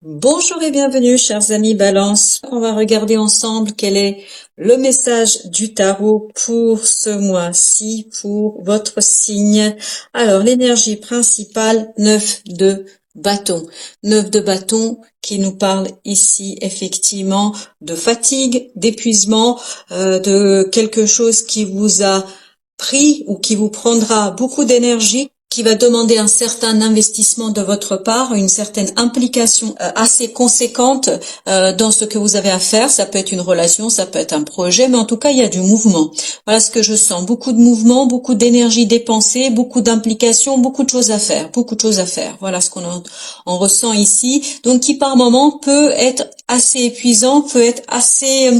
Bonjour et bienvenue, chers amis Balance. On va regarder ensemble quel est le message du tarot pour ce mois-ci, pour votre signe. Alors, l'énergie principale, 9 de bâton. 9 de bâton qui nous parle ici effectivement de fatigue, d'épuisement, de quelque chose qui vous a pris ou qui vous prendra beaucoup d'énergie, qui va demander un certain investissement de votre part, une certaine implication assez conséquente dans ce que vous avez à faire. Ça peut être une relation, ça peut être un projet, mais en tout cas, il y a du mouvement. Voilà ce que je sens. Beaucoup de mouvement, beaucoup d'énergie dépensée, beaucoup d'implication, beaucoup de choses à faire, beaucoup de choses à faire. Voilà ce on ressent ici. Donc, qui par moment peut être assez épuisant, peut être assez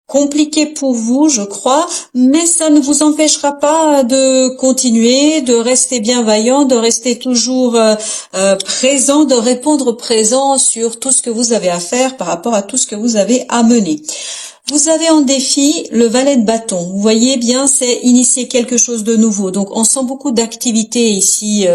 compliqué pour vous, je crois, mais ça ne vous empêchera pas de continuer, de rester bienveillant, de rester toujours présent, de répondre présent sur tout ce que vous avez à faire par rapport à tout ce que vous avez à mener. Vous avez en défi le valet de bâton. Vous voyez bien, c'est initier quelque chose de nouveau. Donc, on sent beaucoup d'activités ici,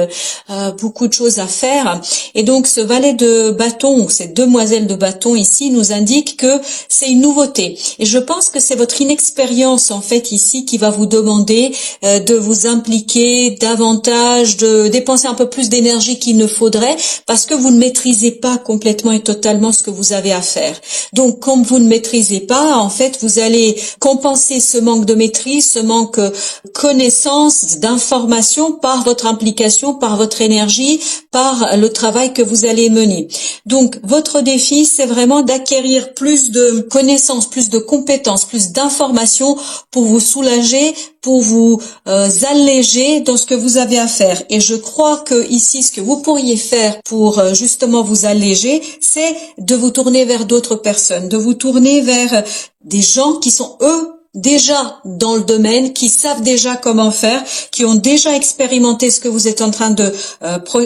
beaucoup de choses à faire. Et donc, ce valet de bâton, cette demoiselle de bâton ici, nous indique que c'est une nouveauté. Et je pense que c'est votre inexpérience, en fait, ici, qui va vous demander de vous impliquer davantage, de dépenser un peu plus d'énergie qu'il ne faudrait, parce que vous ne maîtrisez pas complètement et totalement ce que vous avez à faire. Donc, comme vous ne maîtrisez pas, en fait, vous allez compenser ce manque de maîtrise, ce manque de connaissance, d'information par votre implication, par votre énergie, par le travail que vous allez mener. Donc, votre défi, c'est vraiment d'acquérir plus de connaissances, plus de compétences, plus d'informations pour vous soulager, pour vous alléger dans ce que vous avez à faire. Et je crois que ici, ce que vous pourriez faire pour justement vous alléger, c'est de vous tourner vers d'autres personnes, de vous tourner vers des gens qui sont eux déjà dans le domaine, qui savent déjà comment faire, qui ont déjà expérimenté ce que vous êtes en train de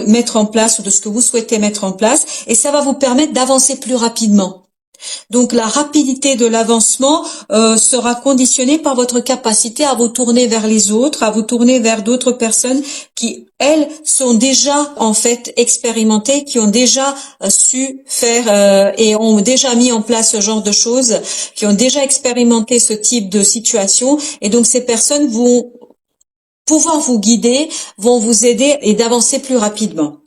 mettre en place ou de ce que vous souhaitez mettre en place, et ça va vous permettre d'avancer plus rapidement. Donc la rapidité de l'avancement sera conditionnée par votre capacité à vous tourner vers les autres, à vous tourner vers d'autres personnes qui, elles, sont déjà en fait expérimentées, qui ont déjà su faire et ont déjà mis en place ce genre de choses, qui ont déjà expérimenté ce type de situation. Et donc ces personnes vont pouvoir vous guider, vont vous aider et d'avancer plus rapidement.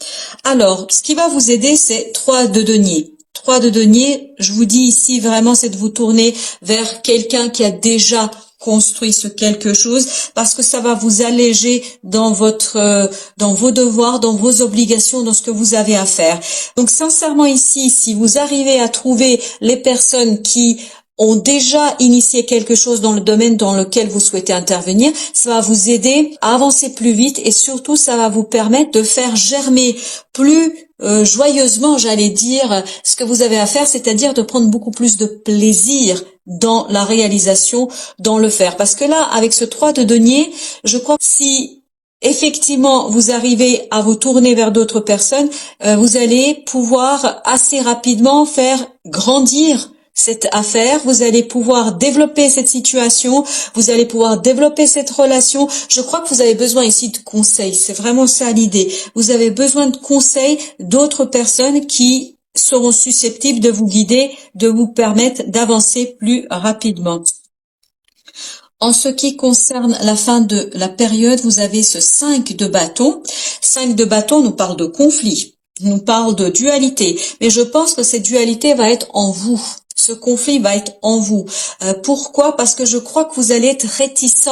Alors, ce qui va vous aider, c'est 3 de denier. 3 de denier, je vous dis ici vraiment, c'est de vous tourner vers quelqu'un qui a déjà construit ce quelque chose, parce que ça va vous alléger dans dans vos devoirs, dans vos obligations, dans ce que vous avez à faire. Donc sincèrement ici, si vous arrivez à trouver les personnes qui ont déjà initié quelque chose dans le domaine dans lequel vous souhaitez intervenir, ça va vous aider à avancer plus vite et surtout ça va vous permettre de faire germer plus joyeusement, j'allais dire, ce que vous avez à faire, c'est-à-dire de prendre beaucoup plus de plaisir dans la réalisation, dans le faire. Parce que là, avec ce 3 de denier, je crois que si effectivement vous arrivez à vous tourner vers d'autres personnes, vous allez pouvoir assez rapidement faire grandir cette affaire, vous allez pouvoir développer cette situation, vous allez pouvoir développer cette relation. Je crois que vous avez besoin ici de conseils, c'est vraiment ça l'idée. Vous avez besoin de conseils d'autres personnes qui seront susceptibles de vous guider, de vous permettre d'avancer plus rapidement. En ce qui concerne la fin de la période, vous avez ce 5 de bâton. 5 de bâton nous parle de conflit, nous parle de dualité, mais je pense que cette dualité va être en vous. Ce conflit va être en vous. Pourquoi? Parce que je crois que vous allez être réticent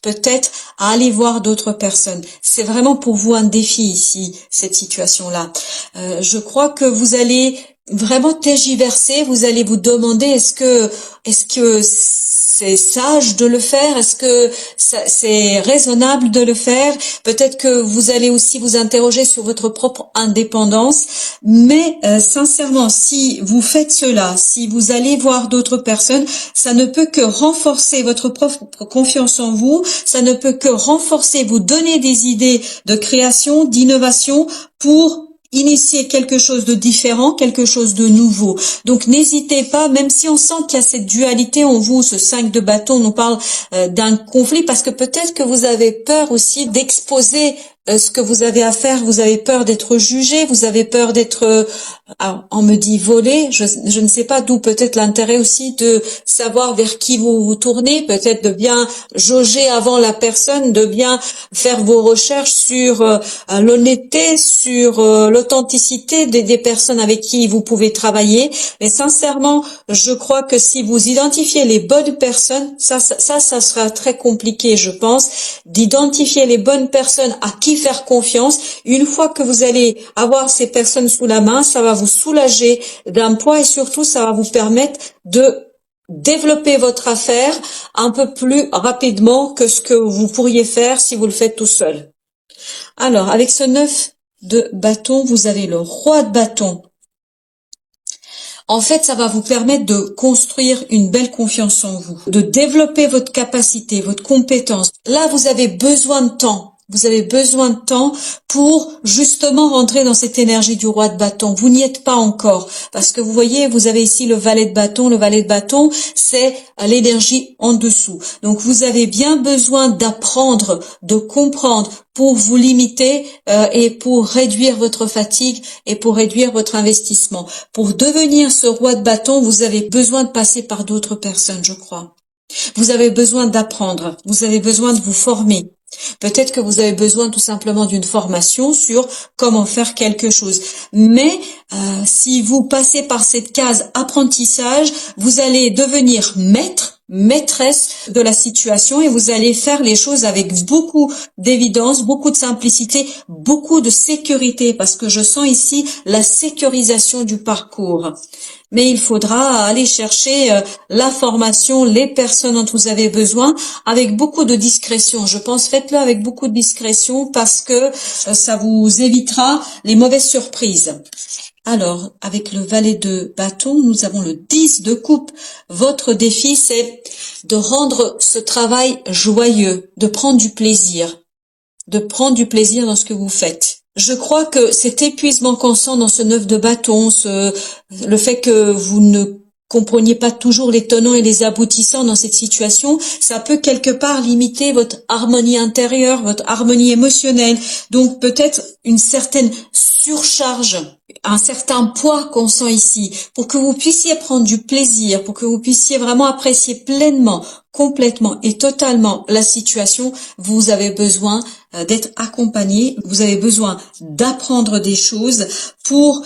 peut-être à aller voir d'autres personnes. C'est vraiment pour vous un défi ici, cette situation-là. Je crois que vous allez vraiment tergiverser, vous allez vous demander est-ce que c'est sage de le faire, est-ce que c'est raisonnable de le faire, peut-être que vous allez aussi vous interroger sur votre propre indépendance, mais sincèrement, si vous faites cela, si vous allez voir d'autres personnes, ça ne peut que renforcer votre propre confiance en vous, ça ne peut que renforcer, vous donner des idées de création, d'innovation pour initier quelque chose de différent, quelque chose de nouveau. Donc n'hésitez pas, même si on sent qu'il y a cette dualité en vous, ce 5 de bâton nous parle d'un conflit, parce que peut-être que vous avez peur aussi d'exposer ce que vous avez à faire, vous avez peur d'être jugé, vous avez peur d'être, on me dit volé, je ne sais pas, d'où peut-être l'intérêt aussi de savoir vers qui vous vous tournez, peut-être de bien jauger avant la personne, de bien faire vos recherches sur l'honnêteté, sur l'authenticité des personnes avec qui vous pouvez travailler. Mais sincèrement, je crois que si vous identifiez les bonnes personnes, ça sera très compliqué, je pense, d'identifier les bonnes personnes à qui faire confiance. Une fois que vous allez avoir ces personnes sous la main, ça va vous soulager d'un poids et surtout ça va vous permettre de développer votre affaire un peu plus rapidement que ce que vous pourriez faire si vous le faites tout seul. Alors, avec ce 9 de bâton, vous avez le roi de bâton. En fait, ça va vous permettre de construire une belle confiance en vous, de développer votre capacité, votre compétence. Là, vous avez besoin de temps. Vous avez besoin de temps pour justement rentrer dans cette énergie du roi de bâton. Vous n'y êtes pas encore parce que vous voyez, vous avez ici le valet de bâton. Le valet de bâton, c'est l'énergie en dessous. Donc, vous avez bien besoin d'apprendre, de comprendre pour vous limiter et pour réduire votre fatigue et pour réduire votre investissement. Pour devenir ce roi de bâton, vous avez besoin de passer par d'autres personnes, je crois. Vous avez besoin d'apprendre, vous avez besoin de vous former. Peut-être que vous avez besoin tout simplement d'une formation sur comment faire quelque chose. Mais si vous passez par cette case apprentissage, vous allez devenir maîtresse de la situation et vous allez faire les choses avec beaucoup d'évidence, beaucoup de simplicité, beaucoup de sécurité parce que je sens ici la sécurisation du parcours. Mais il faudra aller chercher la formation, les personnes dont vous avez besoin avec beaucoup de discrétion. Je pense faites-le avec beaucoup de discrétion parce que ça vous évitera les mauvaises surprises. Alors, avec le valet de bâton, nous avons le 10 de coupe. Votre défi, c'est de rendre ce travail joyeux, de prendre du plaisir dans ce que vous faites. Je crois que cet épuisement constant dans ce 9 de bâton, le fait que vous ne compreniez pas toujours les tenants et les aboutissants dans cette situation, ça peut quelque part limiter votre harmonie intérieure, votre harmonie émotionnelle. Donc peut-être une certaine surcharge, un certain poids qu'on sent ici, pour que vous puissiez prendre du plaisir, pour que vous puissiez vraiment apprécier pleinement, complètement et totalement la situation, vous avez besoin d'être accompagné, vous avez besoin d'apprendre des choses pour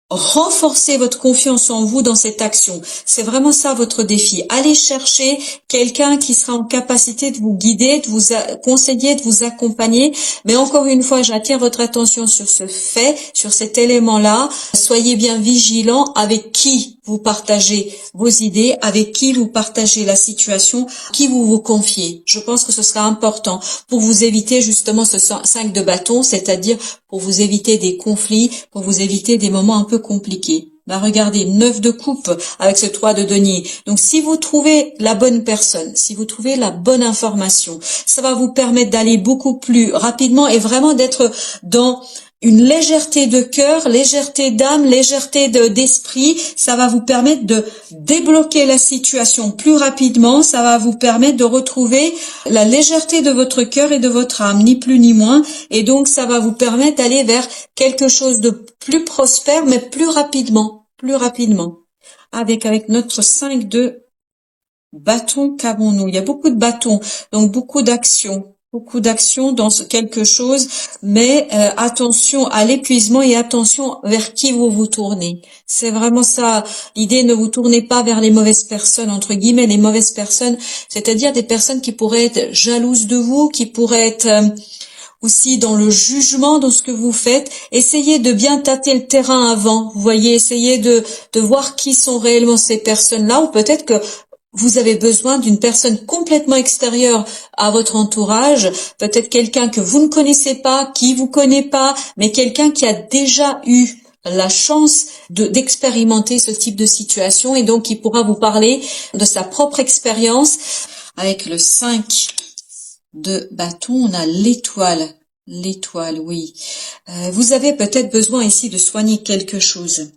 renforcer votre confiance en vous dans cette action. C'est vraiment ça votre défi. Allez chercher quelqu'un qui sera en capacité de vous guider, de vous conseiller, de vous accompagner. Mais encore une fois, j'attire votre attention sur ce fait, sur cet élément-là. Soyez bien vigilants avec qui vous partagez vos idées, avec qui vous partagez la situation, qui vous vous confiez. Je pense que ce sera important pour vous éviter justement ce 5 de bâton, c'est-à-dire pour vous éviter des conflits, pour vous éviter des moments un peu compliqués. Bah regardez, 9 de coupe avec ce 3 de denier. Donc si vous trouvez la bonne personne, si vous trouvez la bonne information, ça va vous permettre d'aller beaucoup plus rapidement et vraiment d'être dans une légèreté de cœur, légèreté d'âme, légèreté d'esprit. Ça va vous permettre de débloquer la situation plus rapidement. Ça va vous permettre de retrouver la légèreté de votre cœur et de votre âme, ni plus ni moins. Et donc, ça va vous permettre d'aller vers quelque chose de plus prospère, mais plus rapidement. Avec notre 5 de bâton, qu'avons-nous? Il y a beaucoup de bâtons, donc beaucoup d'actions dans quelque chose, mais attention à l'épuisement et attention vers qui vous vous tournez. C'est vraiment ça l'idée, ne vous tournez pas vers les mauvaises personnes, entre guillemets, les mauvaises personnes, c'est-à-dire des personnes qui pourraient être jalouses de vous, qui pourraient être aussi dans le jugement de ce que vous faites. Essayez de bien tâter le terrain avant, vous voyez, essayez de voir qui sont réellement ces personnes-là, ou peut-être que vous avez besoin d'une personne complètement extérieure à votre entourage, peut-être quelqu'un que vous ne connaissez pas, qui vous connaît pas, mais quelqu'un qui a déjà eu la chance d'expérimenter ce type de situation et donc qui pourra vous parler de sa propre expérience. Avec le 5 de bâton, on a l'étoile. L'étoile, oui. Vous avez peut-être besoin ici de soigner quelque chose.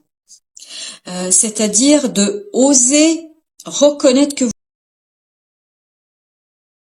C'est-à-dire de oser reconnaître que